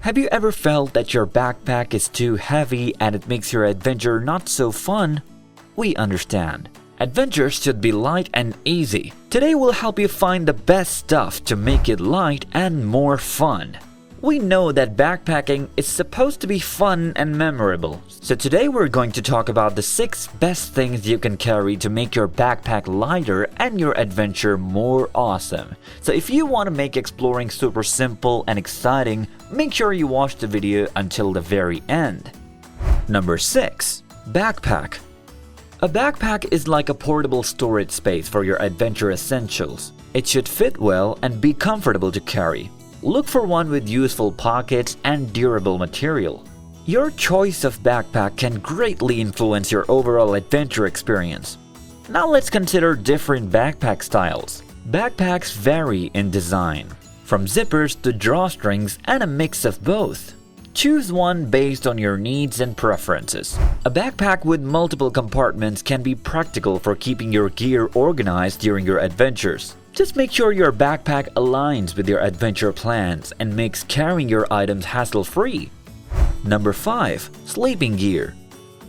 Have you ever felt that your backpack is too heavy and it makes your adventure not so fun? We understand. Adventures should be light and easy. Today we'll help you find the best stuff to make it light and more fun. We know that backpacking is supposed to be fun and memorable, so today we're going to talk about the 6 best things you can carry to make your backpack lighter and your adventure more awesome. So if you want to make exploring super simple and exciting, make sure you watch the video until the very end. Number 6. Backpack. A backpack is like a portable storage space for your adventure essentials. It should fit well and be comfortable to carry. Look for one with useful pockets and durable material. Your choice of backpack can greatly influence your overall adventure experience. Now let's consider different backpack styles. Backpacks vary in design, from zippers to drawstrings and a mix of both. Choose one based on your needs and preferences. A backpack with multiple compartments can be practical for keeping your gear organized during your adventures. Just make sure your backpack aligns with your adventure plans and makes carrying your items hassle-free. Number 5. Sleeping gear.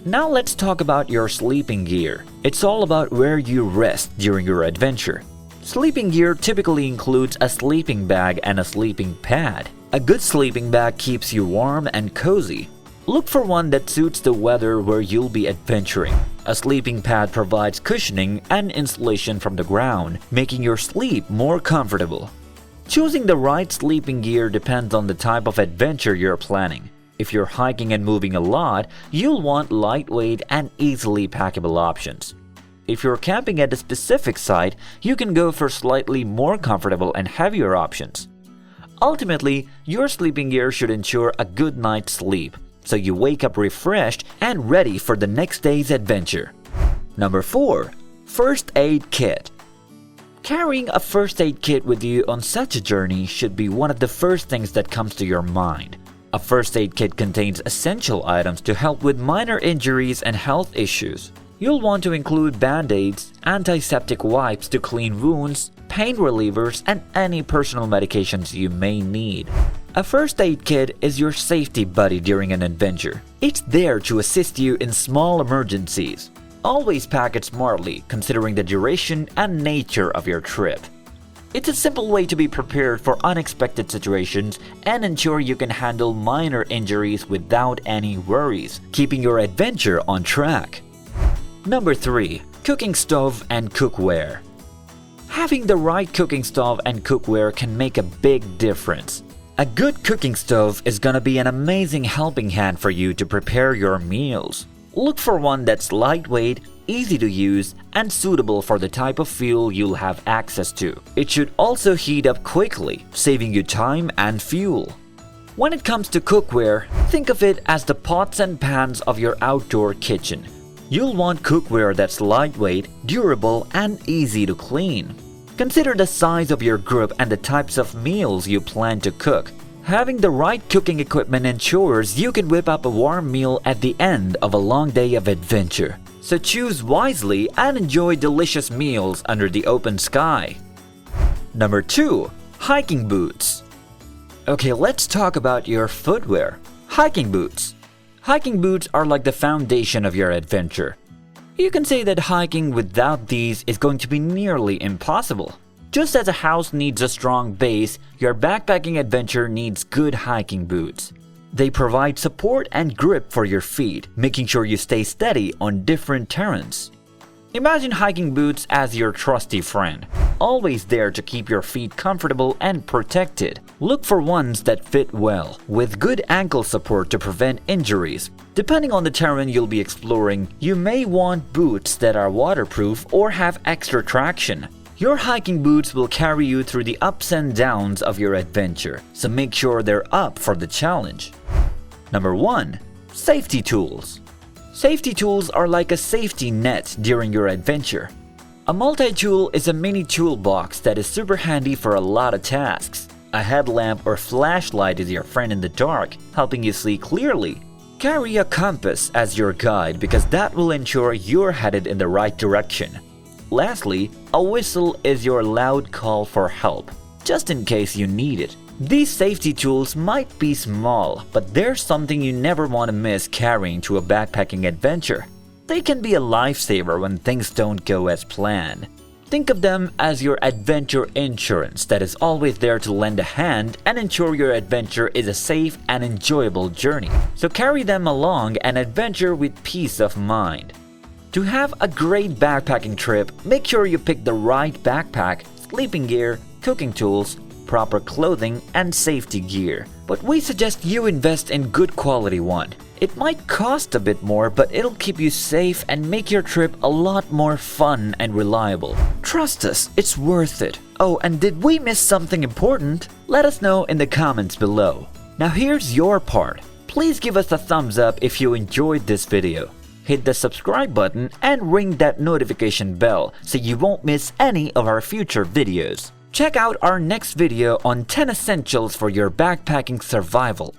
Now let's talk about your sleeping gear. It's all about where you rest during your adventure. Sleeping gear typically includes a sleeping bag and a sleeping pad. A good sleeping bag keeps you warm and cozy. Look for one that suits the weather where you'll be adventuring. A sleeping pad provides cushioning and insulation from the ground, making your sleep more comfortable. Choosing the right sleeping gear depends on the type of adventure you're planning. If you're hiking and moving a lot, you'll want lightweight and easily packable options. If you're camping at a specific site, you can go for slightly more comfortable and heavier options. Ultimately, your sleeping gear should ensure a good night's sleep, so you wake up refreshed and ready for the next day's adventure. Number 4. First Aid Kit. Carrying a first aid kit with you on such a journey should be one of the first things that comes to your mind. A first aid kit contains essential items to help with minor injuries and health issues. You'll want to include band-aids, antiseptic wipes to clean wounds, pain relievers, and any personal medications you may need. A first aid kit is your safety buddy during an adventure. It's there to assist you in small emergencies. Always pack it smartly, considering the duration and nature of your trip. It's a simple way to be prepared for unexpected situations and ensure you can handle minor injuries without any worries, keeping your adventure on track. Number 3. Cooking stove and cookware. Having the right cooking stove and cookware can make a big difference. A good cooking stove is gonna be an amazing helping hand for you to prepare your meals. Look for one that's lightweight, easy to use, and suitable for the type of fuel you'll have access to. It should also heat up quickly, saving you time and fuel. When it comes to cookware, think of it as the pots and pans of your outdoor kitchen. You'll want cookware that's lightweight, durable, and easy to clean. Consider the size of your group and the types of meals you plan to cook. Having the right cooking equipment ensures you can whip up a warm meal at the end of a long day of adventure. So choose wisely and enjoy delicious meals under the open sky. Number 2. Hiking boots. Okay, let's talk about your footwear. Hiking boots. Hiking boots are like the foundation of your adventure. You can say that hiking without these is going to be nearly impossible. Just as a house needs a strong base, your backpacking adventure needs good hiking boots. They provide support and grip for your feet, making sure you stay steady on different terrains. Imagine hiking boots as your trusty friend, always there to keep your feet comfortable and protected. Look for ones that fit well, with good ankle support to prevent injuries. Depending on the terrain you'll be exploring, you may want boots that are waterproof or have extra traction. Your hiking boots will carry you through the ups and downs of your adventure, so make sure they're up for the challenge. Number 1. Safety tools. Safety tools are like a safety net during your adventure. A multi-tool is a mini toolbox that is super handy for a lot of tasks. A headlamp or flashlight is your friend in the dark, helping you see clearly. Carry a compass as your guide because that will ensure you're headed in the right direction. Lastly, a whistle is your loud call for help, just in case you need it. These safety tools might be small, but they're something you never want to miss carrying to a backpacking adventure. They can be a lifesaver when things don't go as planned. Think of them as your adventure insurance that is always there to lend a hand and ensure your adventure is a safe and enjoyable journey. So carry them along and adventure with peace of mind. To have a great backpacking trip, make sure you pick the right backpack, sleeping gear, cooking tools, proper clothing, and safety gear. But we suggest you invest in good quality one. It might cost a bit more, but it'll keep you safe and make your trip a lot more fun and reliable. Trust us, it's worth it. Oh, and did we miss something important? Let us know in the comments below. Now here's your part. Please give us a thumbs up if you enjoyed this video. Hit the subscribe button and ring that notification bell so you won't miss any of our future videos. Check out our next video on 10 essentials for your backpacking survival.